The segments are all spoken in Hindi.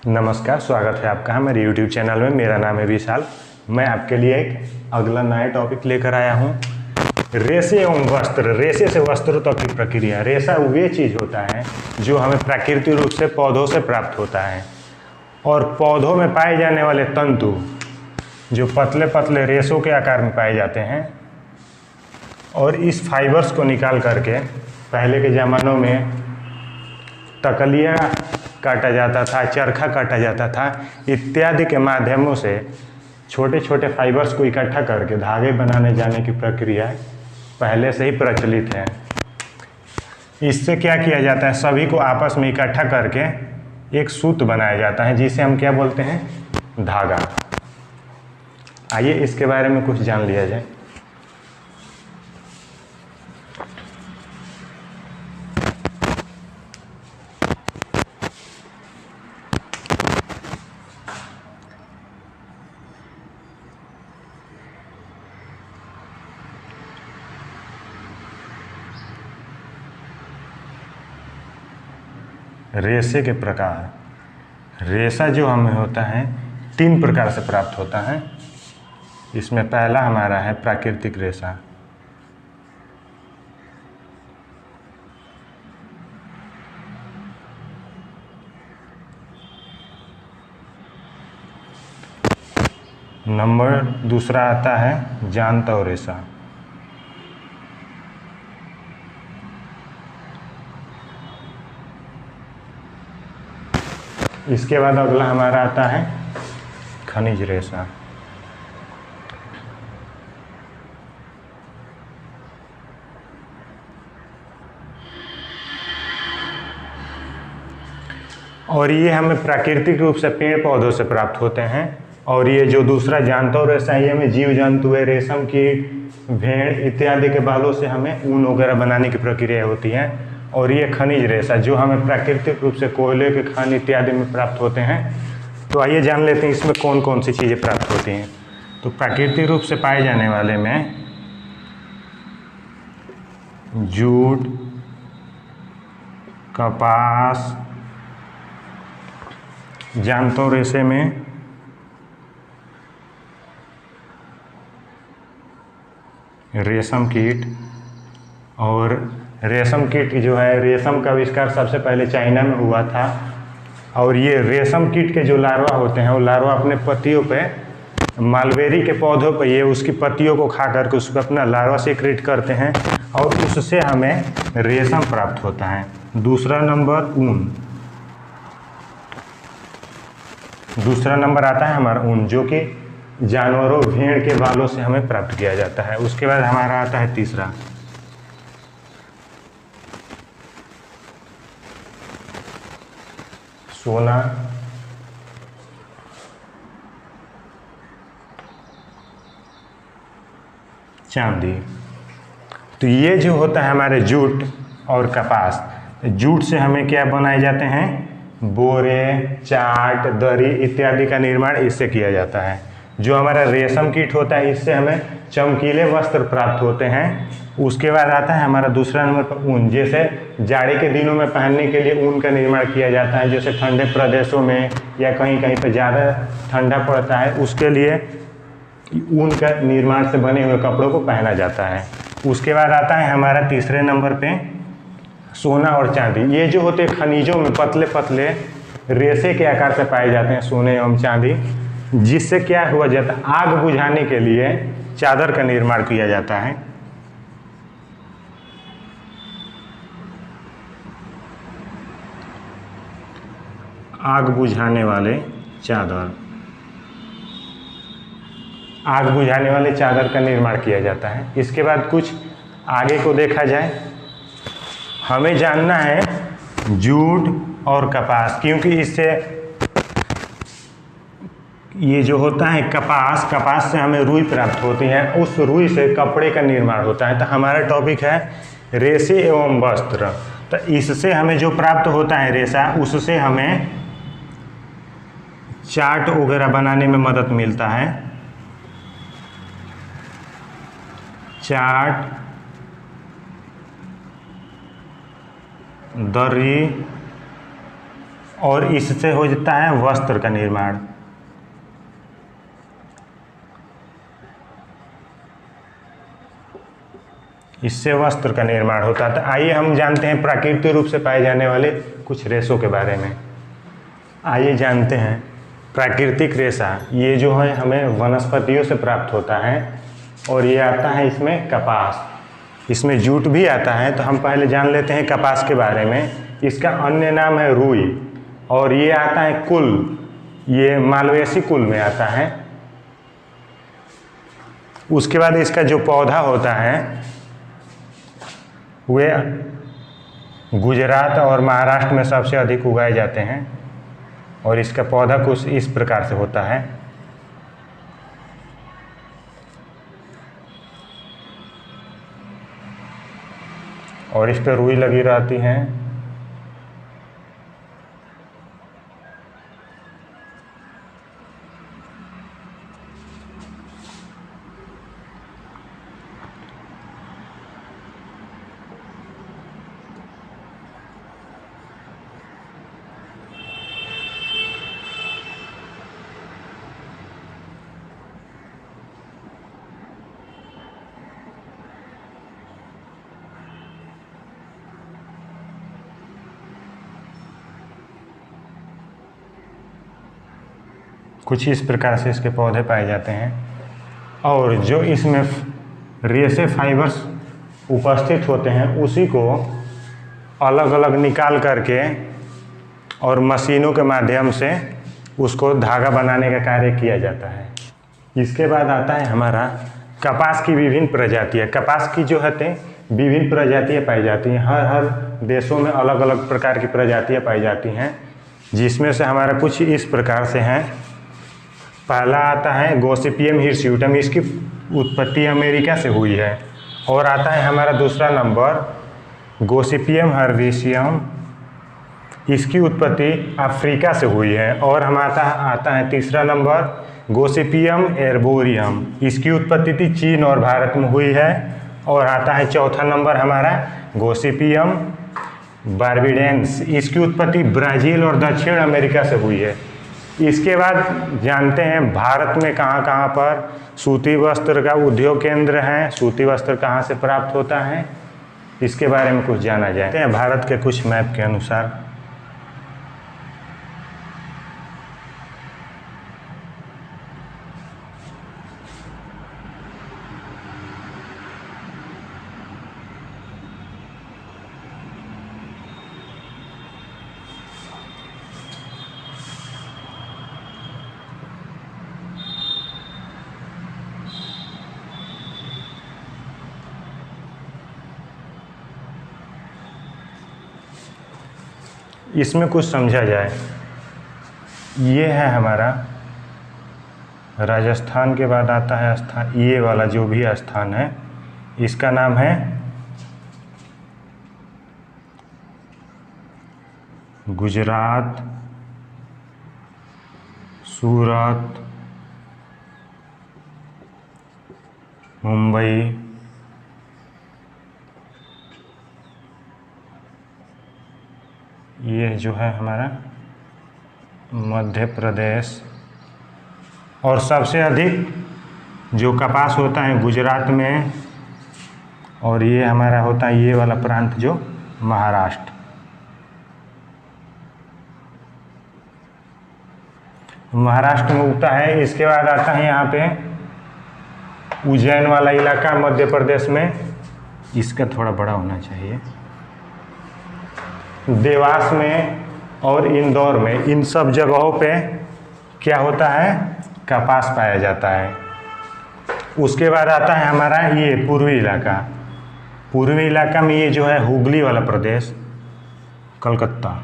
नमस्कार, स्वागत है आपका हमारे YouTube चैनल में। मेरा नाम है विशाल। मैं आपके लिए एक अगला नया टॉपिक लेकर आया हूँ, रेशे एवं वस्त्र। रेशे से वस्त्रों तक की प्रक्रिया। रेशा वे चीज़ होता है जो हमें प्राकृतिक रूप से पौधों से प्राप्त होता है, और पौधों में पाए जाने वाले तंतु जो पतले पतले रेशों के आकार में पाए जाते हैं, और इस फाइबर्स को निकाल करके पहले के ज़मानों में तकलिया काटा जाता था, चरखा काटा जाता था, इत्यादि के माध्यमों से छोटे छोटे फाइबर्स को इकट्ठा करके धागे बनाने जाने की प्रक्रिया पहले से ही प्रचलित है। इससे क्या किया जाता है, सभी को आपस में इकट्ठा करके एक सूत्र बनाया जाता है, जिसे हम क्या बोलते हैं, धागा। आइए इसके बारे में कुछ जान लिया जाए। रेशे के प्रकार। रेशा जो हमें होता है 3 प्रकार से प्राप्त होता है। इसमें पहला हमारा है प्राकृतिक रेशा। नंबर दूसरा आता है जांतव रेशा। इसके बाद अगला हमारा आता है खनिज रेशा। और ये हमें प्राकृतिक रूप से पेड़ पौधों से प्राप्त होते हैं। और ये जो दूसरा जांतव रेशा है, ये हमें जीव जंतु, रेशम कीट, भेड़ इत्यादि के बालों से हमें ऊन वगैरह बनाने की प्रक्रिया होती है। और ये खनिज रेशा जो हमें प्राकृतिक रूप से कोयले के खान इत्यादि में प्राप्त होते हैं। तो आइए जान लेते हैं इसमें कौन कौन सी चीज़ें प्राप्त होती हैं। तो प्राकृतिक रूप से पाए जाने वाले में जूट, कपास, जांतव रेशे में रेशम कीट। और रेशम कीट जो है, रेशम का आविष्कार सबसे पहले चाइना में हुआ था। और ये रेशम कीट के जो लार्वा होते हैं, वो लार्वा अपने पत्तियों पे, मालबेरी के पौधों पे, ये उसकी पत्तियों को खा करके उसको अपना लार्वा सीक्रेट करते हैं, और उससे हमें रेशम प्राप्त होता है। दूसरा नंबर ऊन। दूसरा नंबर आता है हमारा ऊन, जो कि जानवरों, भेड़ के बालों से हमें प्राप्त किया जाता है। उसके बाद हमारा आता है तीसरा सोना, चांदी। तो ये जो होता है हमारे जूट और कपास। जूट से हमें क्या बनाए जाते हैं, बोरे, चाट, दरी इत्यादि का निर्माण इससे किया जाता है। जो हमारा रेशम कीट होता है, इससे हमें चमकीले वस्त्र प्राप्त होते हैं। उसके बाद आता है हमारा दूसरा नंबर पर ऊन। जैसे जाड़े के दिनों में पहनने के लिए ऊन का निर्माण किया जाता है, जैसे ठंडे प्रदेशों में या कहीं कहीं पर ज़्यादा ठंडा पड़ता है, उसके लिए ऊन का निर्माण से बने हुए कपड़ों को पहना जाता है। उसके बाद आता है हमारा तीसरे नंबर पे सोना और चांदी। ये जो होते हैं खनिजों में पतले पतले रेशे के आकार से पाए जाते हैं सोने एवं चांदी, जिससे क्या हुआ जाता है, आग बुझाने के लिए चादर का निर्माण किया जाता है। आग बुझाने वाले चादर, आग बुझाने वाले चादर का निर्माण किया जाता है। इसके बाद कुछ आगे को देखा जाए, हमें जानना है जूट और कपास, क्योंकि इससे ये जो होता है कपास, कपास से हमें रुई प्राप्त होती है, उस रुई से कपड़े का निर्माण होता है। तो हमारा टॉपिक है रेशे एवं वस्त्र। तो इससे हमें जो प्राप्त होता है रेशा, उससे हमें चार्ट वगैरह बनाने में मदद मिलता है। चार्ट, दर्री और इससे हो जाता है वस्त्र का निर्माण। इससे वस्त्र का निर्माण होता है। तो आइए हम जानते हैं प्राकृतिक रूप से पाए जाने वाले कुछ रेशों के बारे में। आइए जानते हैं प्राकृतिक रेशा। ये जो है हमें वनस्पतियों से प्राप्त होता है और ये आता है इसमें कपास, इसमें जूट भी आता है। तो हम पहले जान लेते हैं कपास के बारे में। इसका अन्य नाम है रुई और ये आता है कुल, ये मालवेसी कुल में आता है। उसके बाद इसका जो पौधा होता है वे गुजरात और महाराष्ट्र में सबसे अधिक उगाए जाते हैं और इसका पौधा कुछ इस प्रकार से होता है। और इस पर रुई लगी रहती है। कुछ इस प्रकार से इसके पौधे पाए जाते हैं। और जो इसमें रेशे फाइबर्स उपस्थित होते हैं उसी को अलग अलग निकाल करके और मशीनों के माध्यम से उसको धागा बनाने का कार्य किया जाता है। इसके बाद आता है हमारा कपास की विभिन्न प्रजातियाँ। कपास की जो है विभिन्न प्रजातियाँ पाई जाती हैं। हर देशों में अलग अलग प्रकार की प्रजातियाँ पाई जाती हैं, जिसमें से हमारा कुछ इस प्रकार से हैं। पहला आता है गोसिपियम हिरस्यूटम, इसकी उत्पत्ति अमेरिका से हुई है। और आता है हमारा दूसरा नंबर गोसिपियम हर्बेशियम, इसकी उत्पत्ति अफ्रीका से हुई है। और हमारा आता है तीसरा नंबर गोसिपियम एर्बोरियम, इसकी उत्पत्ति थी चीन और भारत में हुई है। और आता है चौथा नंबर हमारा गोसिपियम बार्बाडेंस, इसकी उत्पत्ति ब्राज़ील और दक्षिण अमेरिका से हुई है। इसके बाद जानते हैं भारत में कहाँ कहाँ पर सूती वस्त्र का उद्योग केंद्र है, सूती वस्त्र कहाँ से प्राप्त होता है, इसके बारे में कुछ जाना जाए हैं भारत के कुछ मैप के अनुसार। इसमें कुछ समझा जाए। ये है हमारा राजस्थान के बाद आता है स्थान, ये वाला जो भी स्थान है इसका नाम है गुजरात, सूरत, मुंबई, ये जो है हमारा मध्य प्रदेश। और सबसे अधिक जो कपास होता है गुजरात में, और ये हमारा होता है ये वाला प्रांत जो महाराष्ट्र। महाराष्ट्र में उगता है। इसके बाद आता है यहाँ पे उज्जैन वाला इलाका मध्य प्रदेश में, इसका थोड़ा बड़ा होना चाहिए। देवास में और इंदौर में, इन सब जगहों पे क्या होता है, कपास पाया जाता है। उसके बाद आता है हमारा ये पूर्वी इलाका। पूर्वी इलाका में ये जो है हुगली वाला प्रदेश, कलकत्ता,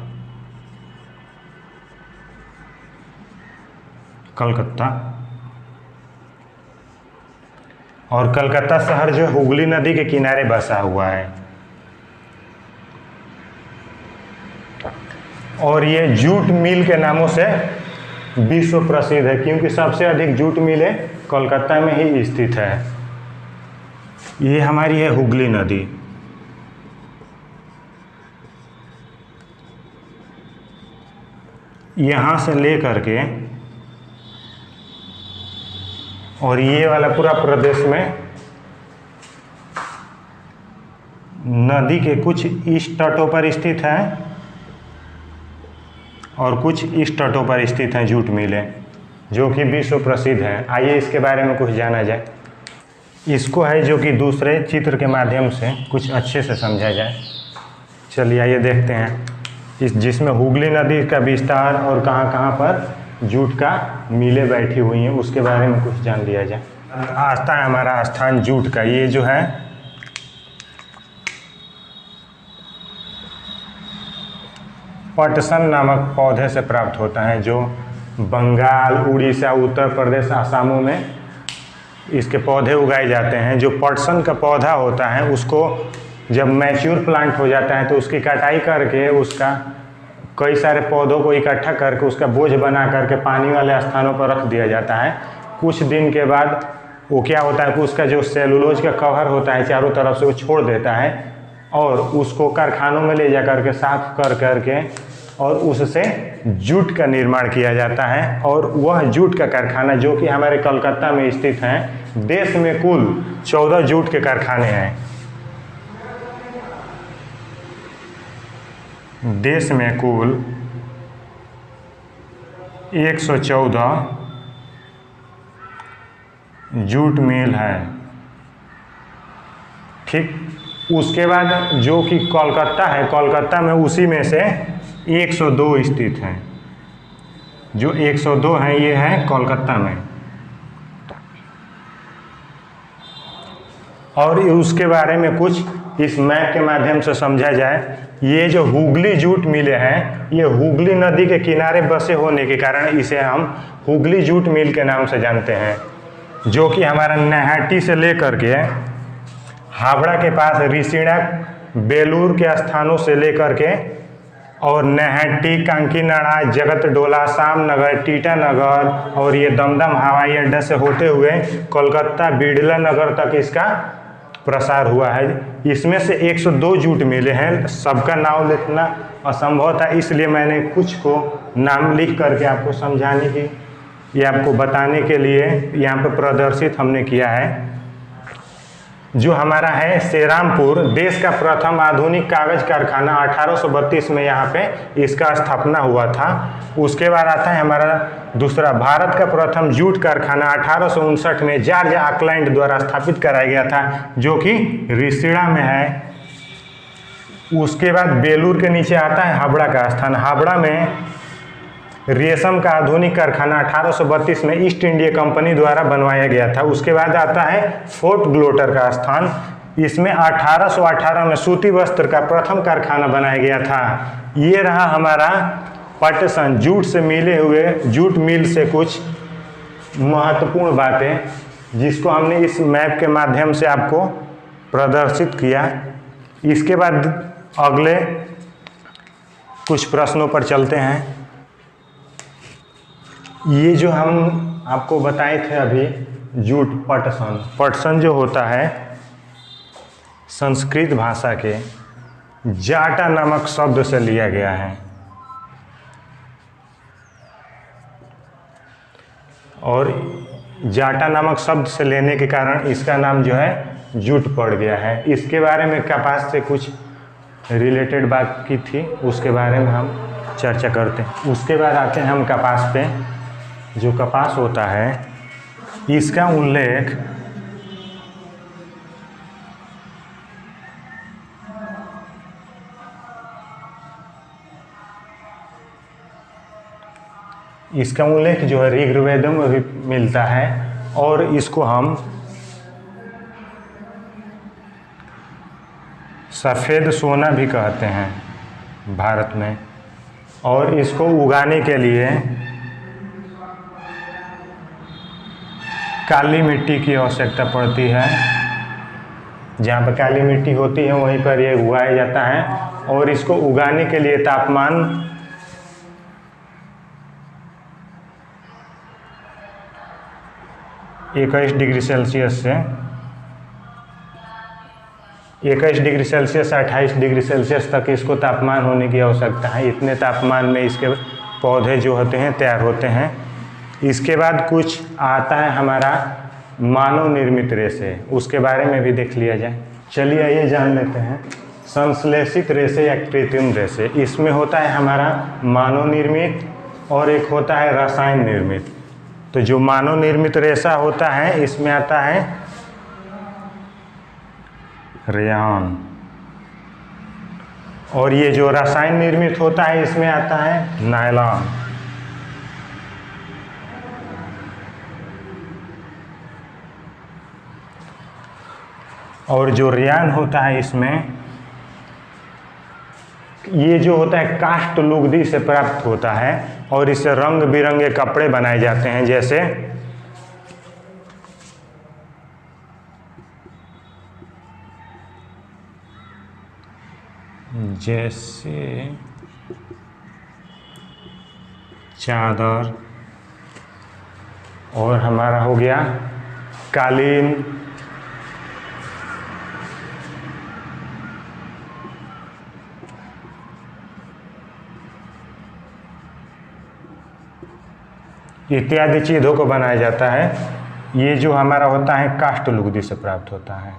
और कलकत्ता शहर जो हुगली नदी के किनारे बसा हुआ है। और ये जूट मिल के नामों से विश्व प्रसिद्ध है, क्योंकि सबसे अधिक जूट मिलें कोलकाता में ही स्थित है। ये हमारी है हुगली नदी। यहाँ से ले करके और ये वाला पूरा प्रदेश में नदी के कुछ इस तटों पर स्थित है और कुछ इस तटों पर स्थित हैं जूट मिलें, जो कि विश्व प्रसिद्ध हैं। आइए इसके बारे में कुछ जाना जाए। इसको है जो कि दूसरे चित्र के माध्यम से कुछ अच्छे से समझा जाए। चलिए आइए देखते हैं जिसमें हुगली नदी का विस्तार और कहाँ कहाँ पर जूट का मिलें बैठी हुई हैं उसके बारे में कुछ जान लिया जाए। आता है हमारा स्थान जूट का। ये जो है पटसन नामक पौधे से प्राप्त होता है, जो बंगाल, उड़ीसा, उत्तर प्रदेश, आसामों में इसके पौधे उगाए जाते हैं। जो पटसन का पौधा होता है उसको जब मैच्योर प्लांट हो जाता है तो उसकी कटाई करके उसका कई सारे पौधों को इकट्ठा करके उसका बोझ बना करके पानी वाले स्थानों पर रख दिया जाता है। कुछ दिन के बाद वो क्या होता है कि उसका जो सेलुलोज का कवर होता है चारों तरफ से वो छोड़ देता है और उसको कारखानों में ले जा करके साफ कर करके और उससे जूट का निर्माण किया जाता है। और वह जूट का कारखाना जो कि हमारे कलकत्ता में स्थित है, देश में कुल 14 जूट के कारखाने हैं। देश में कुल 114 जूट मिल है। ठीक, उसके बाद जो कि कोलकाता है, कोलकाता में उसी में से 102 स्थित हैं। जो 102 हैं ये है कोलकाता में। और उसके बारे में कुछ इस मैप के माध्यम से समझा जाए। ये जो हुगली जूट मिले हैं ये हुगली नदी के किनारे बसे होने के कारण इसे हम हुगली जूट मिल के नाम से जानते हैं, जो कि हमारा नैहाटी से लेकर के हावड़ा के पास रिसिड़ा, बेलूर के स्थानों से लेकर के और नैहाटी, कांकीनाड़ा, जगतडोला, सामनगर, टीटानगर और ये दमदम हवाई अड्डा से होते हुए कोलकाता, बिड़ला नगर तक इसका प्रसार हुआ है। इसमें से 102 जूट मिले हैं। सबका नाम लिखना असंभव था, इसलिए मैंने कुछ को नाम लिख करके आपको समझाने की या आपको बताने के लिए यहाँ पर प्रदर्शित हमने किया है। जो हमारा है सेरामपुर, देश का प्रथम आधुनिक कागज कारखाना 1832 में यहाँ पे इसका स्थापना हुआ था। उसके बाद आता है हमारा दूसरा, भारत का प्रथम जूट कारखाना 1859 में जॉर्ज ऑकलैंड द्वारा स्थापित कराया गया था, जो कि रिसिड़ा में है। उसके बाद बेलूर के नीचे आता है हावड़ा का स्थान। हावड़ा में रेशम का आधुनिक कारखाना 1832 में ईस्ट इंडिया कंपनी द्वारा बनवाया गया था। उसके बाद आता है फोर्ट ग्लोटर का स्थान। इसमें 1818 में सूती वस्त्र का प्रथम कारखाना बनाया गया था। ये रहा हमारा पटसन, जूट से मिले हुए जूट मिल से कुछ महत्वपूर्ण बातें जिसको हमने इस मैप के माध्यम से आपको प्रदर्शित किया। इसके बाद अगले कुछ प्रश्नों पर चलते हैं। ये जो हम आपको बताए थे अभी जूट, पटसन, पटसन जो होता है संस्कृत भाषा के जाटा नामक शब्द से लिया गया है और जाटा नामक शब्द से लेने के कारण इसका नाम जो है जूट पड़ गया है। इसके बारे में कपास से कुछ रिलेटेड बात की थी, उसके बारे में हम चर्चा करते हैं। उसके बाद आते हैं हम कपास पे। जो कपास होता है इसका उल्लेख जो है ऋग्वेदों में भी मिलता है और इसको हम सफ़ेद सोना भी कहते हैं भारत में। और इसको उगाने के लिए काली मिट्टी की आवश्यकता पड़ती है। जहाँ पर काली मिट्टी होती है वहीं पर ये उगाया जाता है और इसको उगाने के लिए तापमान 21 डिग्री सेल्सियस से 21 डिग्री सेल्सियस से 28 डिग्री सेल्सियस तक इसको तापमान होने की आवश्यकता है। इतने तापमान में इसके पौधे जो होते हैं तैयार होते हैं। इसके बाद कुछ आता है हमारा मानव निर्मित रेशे, उसके बारे में भी देख लिया जाए। चलिए आइए जान लेते हैं संश्लेषित रेशे या कृत्रिम रेशे। इसमें होता है हमारा मानव निर्मित और एक होता है रसायन निर्मित। तो जो मानव निर्मित रेशा होता है इसमें आता है रेयॉन, और ये जो रसायन निर्मित होता है इसमें आता है नायलॉन। और जो रेयॉन होता है इसमें ये जो होता है काष्ठ लुगदी से प्राप्त होता है और इससे रंग बिरंगे कपड़े बनाए जाते हैं, जैसे चादर, और हमारा हो गया कालीन, इत्यादि चीज़ों को बनाया जाता है। ये जो हमारा होता है काष्ठ लुगदी से प्राप्त होता है।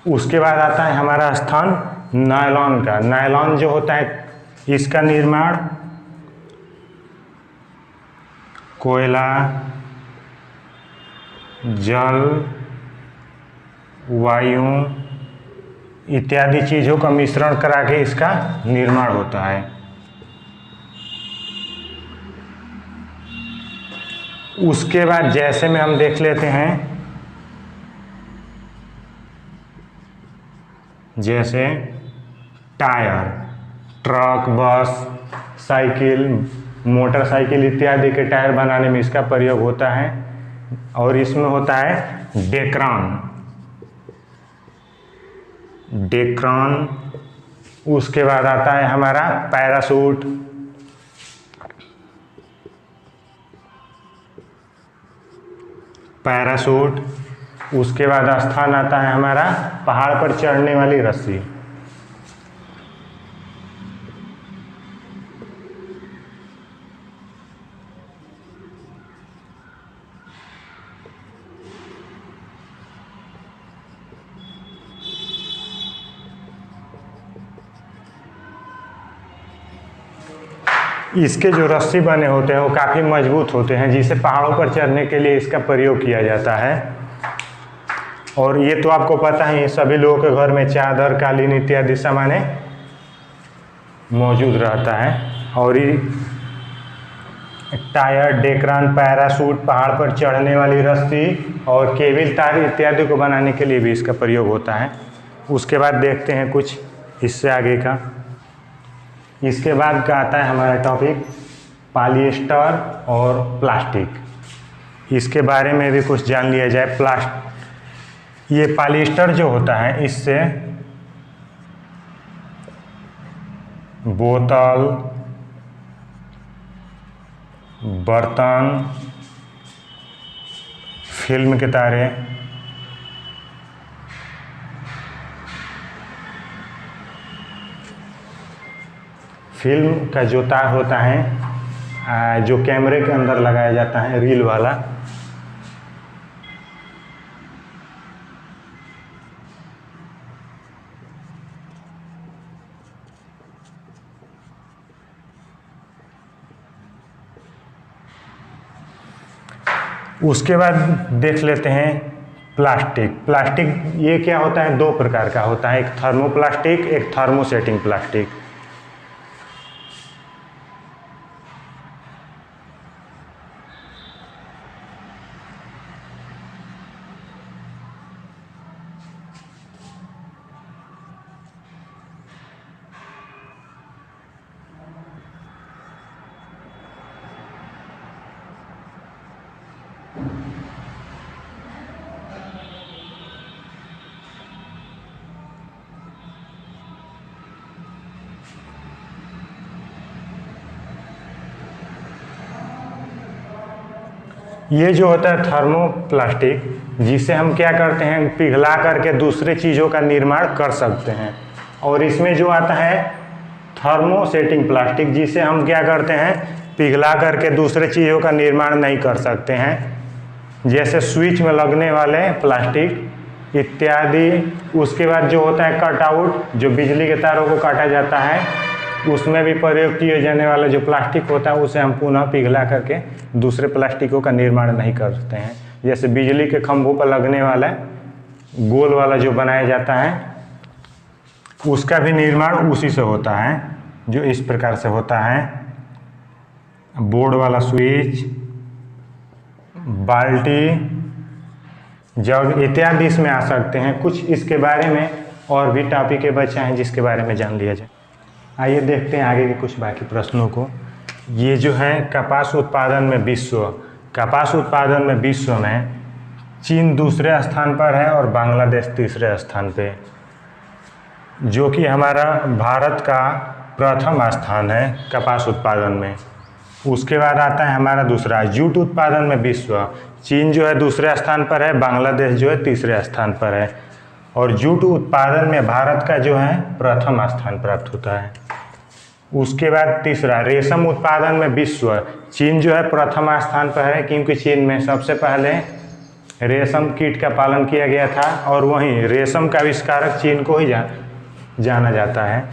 उसके बाद आता है हमारा स्थान नायलॉन का। नायलॉन जो होता है इसका निर्माण कोयला, जल, वायु इत्यादि चीज़ों का मिश्रण करा के इसका निर्माण होता है। उसके बाद जैसे में हम देख लेते हैं, जैसे टायर, ट्रक, बस, साइकिल, मोटरसाइकिल इत्यादि के टायर बनाने में इसका प्रयोग होता है। और इसमें होता है डेक्रॉन। उसके बाद आता है हमारा पैराशूट, उसके बाद स्थान आता है हमारा पहाड़ पर चढ़ने वाली रस्सी। इसके जो रस्सी बने होते हैं वो काफ़ी मजबूत होते हैं, जिसे पहाड़ों पर चढ़ने के लिए इसका प्रयोग किया जाता है। और ये तो आपको पता ही, सभी लोगों के घर में चादर, कालीन इत्यादि सामाने मौजूद रहता है। और ये टायर, डेक्रॉन, पैराशूट, पहाड़ पर चढ़ने वाली रस्सी और केबल तार इत्यादि को बनाने के लिए भी इसका प्रयोग होता है। उसके बाद देखते हैं कुछ इससे आगे का। इसके बाद का आता है हमारा टॉपिक पॉलिएस्टर और प्लास्टिक। इसके बारे में भी कुछ जान लिया जाए। ये पॉलिएस्टर जो होता है इससे बोतल, बर्तन, फिल्म के तारे, फिल्म का जो तार होता है जो कैमरे के अंदर लगाया जाता है, रील वाला, उसके बाद देख लेते हैं प्लास्टिक। ये क्या होता है, दो प्रकार का होता है, एक थर्मोप्लास्टिक, एक थर्मोसेटिंग प्लास्टिक। ये जो होता है थर्मोप्लास्टिक, जिसे हम क्या करते हैं, पिघला करके दूसरे चीज़ों का निर्माण कर सकते हैं। और इसमें जो आता है थर्मोसेटिंग प्लास्टिक, जिसे हम क्या करते हैं, पिघला करके दूसरे चीज़ों का निर्माण नहीं कर सकते हैं, जैसे स्विच में लगने वाले प्लास्टिक इत्यादि। उसके बाद जो होता है कटआउट, जो बिजली के तारों को काटा जाता है, उसमें भी प्रयोग किए जाने वाला जो प्लास्टिक होता है उसे हम पुनः पिघला करके दूसरे प्लास्टिकों का निर्माण नहीं करते हैं। जैसे बिजली के खंभों पर लगने वाला गोल वाला जो बनाया जाता है, उसका भी निर्माण उसी से होता है, जो इस प्रकार से होता है। बोर्ड वाला स्विच, बाल्टी, जग इत्यादि इसमें आ सकते हैं। कुछ इसके बारे में और भी टॉपिक बचे हैं जिसके बारे में जान लिया जाए। आइए देखते हैं आगे के कुछ बाकी प्रश्नों को। ये जो है कपास उत्पादन में विश्व, कपास उत्पादन में विश्व में चीन दूसरे स्थान पर है और बांग्लादेश तीसरे स्थान पे, जो कि हमारा भारत का प्रथम स्थान है कपास उत्पादन में। उसके बाद आता है हमारा दूसरा, जूट उत्पादन में विश्व। चीन जो है दूसरे स्थान पर है, बांग्लादेश जो है तीसरे स्थान पर है, और जूट उत्पादन में भारत का जो है प्रथम स्थान प्राप्त होता है। उसके बाद तीसरा, रेशम उत्पादन में विश्व। चीन जो है प्रथम स्थान पर है, क्योंकि चीन में सबसे पहले रेशम कीट का पालन किया गया था, और वहीं रेशम का आविष्कारक चीन को ही जाना जाता है।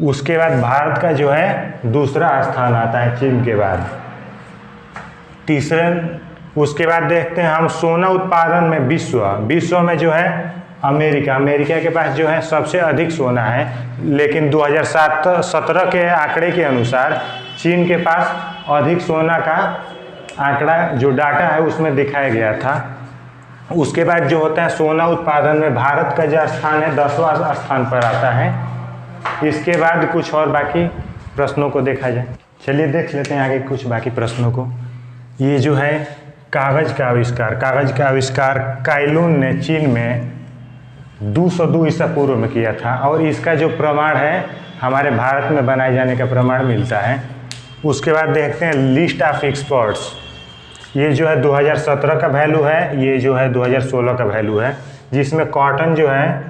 उसके बाद भारत का जो है दूसरा स्थान आता है चीन के बाद। तीसरे, उसके बाद देखते हैं हम सोना उत्पादन में विश्व में जो है अमेरिका के पास जो है सबसे अधिक सोना है, लेकिन 2017 के आंकड़े के अनुसार चीन के पास अधिक सोना का आंकड़ा जो डाटा है उसमें दिखाया गया था। उसके बाद जो होता है सोना उत्पादन में भारत का जो स्थान है 10वां स्थान पर आता है। इसके बाद कुछ और बाकी प्रश्नों को देखा जाए। चलिए देख लेते हैं आगे कुछ बाकी प्रश्नों को। ये जो है कागज़ का आविष्कार काइलून ने चीन में 202 ईसा पूर्व में किया था, और इसका जो प्रमाण है हमारे भारत में बनाए जाने का प्रमाण मिलता है। उसके बाद देखते हैं लिस्ट ऑफ एक्सपोर्ट्स। ये जो है 2017 का वैल्यू है, ये जो है 2016 का वैल्यू है, जिसमें कॉटन जो है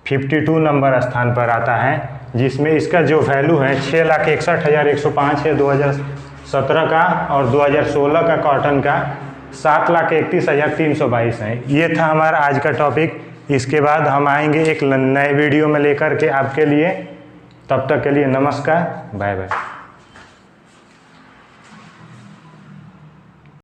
52 नंबर स्थान पर आता है, जिसमें इसका जो वैल्यू है 6,61,105 है 2017 का, और 2016 का कॉटन का 7,31,322 है। ये था हमारा आज का टॉपिक। इसके बाद हम आएंगे एक नए वीडियो में लेकर के आपके लिए। तब तक के लिए नमस्कार, बाय बाय।